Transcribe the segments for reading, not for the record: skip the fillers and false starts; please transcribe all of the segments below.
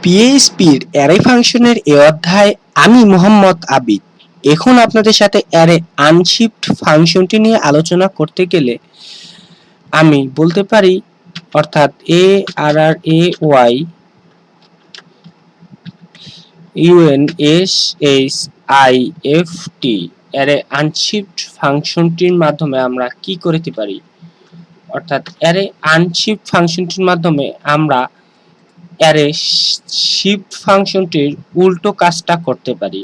পিএইচপির array ফাংশনের এ অধ্যায়ে আমি মোহাম্মদ আবিদ এখন আপনাদের সাথে অ্যারে আনশিফট ফাংশনটি নিয়ে আলোচনা করতে গেলে আমি বলতে পারি অর্থাৎ ARRAY UNSHIFT অ্যারে আনশিফট ফাংশনটির মাধ্যমে আমরা কি করতে পারি অর্থাৎ অ্যারে আনশিফট ফাংশনটির মাধ্যমে আমরা অ্যারে শিফট ফাংশনটির উল্টো কাজটা করতে পারি।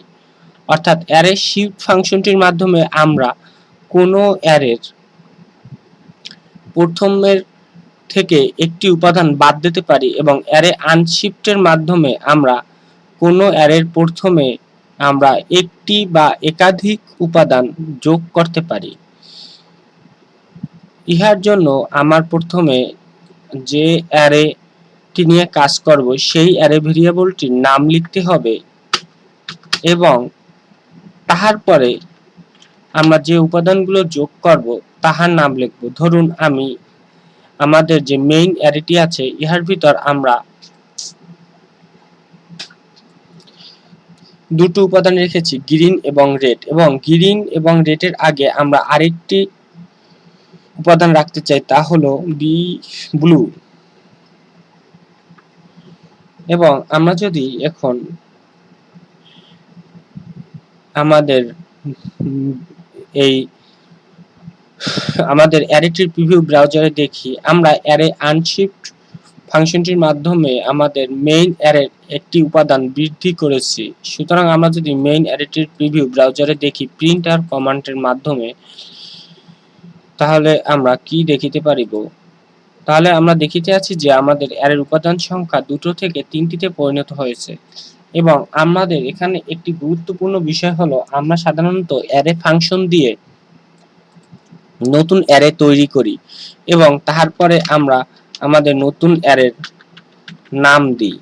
অর্থাৎ অ্যারে শিফট ফাংশনটির মাধ্যমে আমরা কোনো অ্যারের প্রথমের থেকে একটি উপাদান বাদ দিতে পারি এবং অ্যারে আনশিফটের মাধ্যমে আমরা কোনো অ্যারের প্রথমে আমরা একটি বা একাধিক উপাদান যোগ করতে পারি। ইহার জন্য আমার প্রথমে যে অ্যারেটি নিয়ে কাজ করব সেই অ্যারে ভেরিয়েবলটির নাম লিখতে হবে এবং তাহার পরে আমরা যে উপাদানগুলো যোগ করব তাহার নাম লিখব। ধরুন আমি আমাদের যে মেইন অ্যারেটি আছে ইহার ভিতর আমরা দুটো উপাদান রেখেছি গ্রিন এবং রেড, এবং গ্রিন এবং রেডের আগে আমরা আরেকটি উপাদান রাখতে চাই, তা হলো ব্লু। এবং আমরা যদি এখন আমাদের অ্যারেটির প্রিভিউ ব্রাউজারে দেখি, আমরা অ্যারে আনশিফট ফাংশনটির মাধ্যমে আমাদের মেইন অ্যারের একটি উপাদান বৃদ্ধি করেছি। সুতরাং আমরা যদি মেইন অ্যারেটির প্রিভিউ ব্রাউজারে দেখি প্রিন্টআর কমান্ডের মাধ্যমে, তাহলে আমরা কি দেখিতে পারিব? তাহলে আমরা দেখিতে আছি যে আমাদের অ্যারের উপাদান সংখ্যা 2 থেকে 3টিতে পরিণত হয়েছে। এবং আমাদের এখানে একটি গুরুত্বপূর্ণ বিষয় হলো আমরা সাধারণত অ্যারে ফাংশন দিয়ে নতুন অ্যারে তৈরি করি এবং তারপরে আমরা আমাদের নতুন অ্যারের নাম দিই,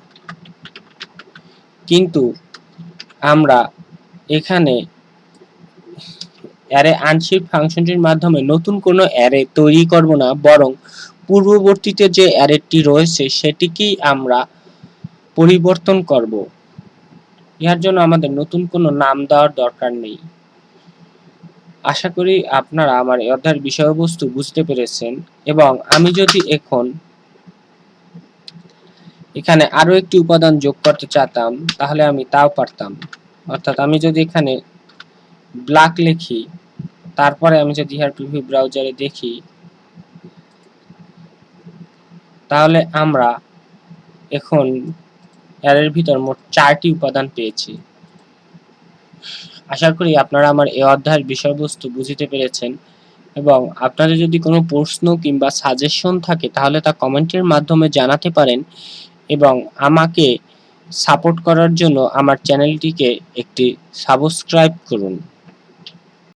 কিন্তু আমরা এখানে অ্যারে আনশিফট ফাংশনটির মাধ্যমে নতুন কোনো অ্যারে তৈরি করব না, বরং পূর্ববর্তীতে যে অ্যারেটি রয়েছে সেটিকেই আমরা পরিবর্তন করব। ইহার জন্য আমাদের নতুন কোনো নাম দেওয়ার দরকার নেই। আশা করি আপনারা আমার এই অধ্যায়ের বিষয়বস্তু বুঝতে পেরেছেন। এবং আমি যদি এখন এখানে আরো একটি উপাদান যোগ করতে চাইতাম তাহলে আমি তাও পারতাম। অর্থাৎ আমি যদি এখানে ব্ল্যাক লিখি, তারপরে আমি যদি ইহার প্রিভিউ ব্রাউজারে দেখি, তাহলে আমরা এখন অ্যারের ভিতর মোট 4টি উপাদান পেয়েছি। আশা করি আপনারা আমার এই অধ্যায়ের বিষয়বস্তু বুঝতে পেরেছেন। এবং আপনাদের যদি কোনো প্রশ্ন কিংবা সাজেশন থাকে তাহলে তা কমেন্টের মাধ্যমে জানাতে পারেন এবং আমাকে সাপোর্ট করার জন্য আমার চ্যানেলটিকে একটি সাবস্ক্রাইব করুন।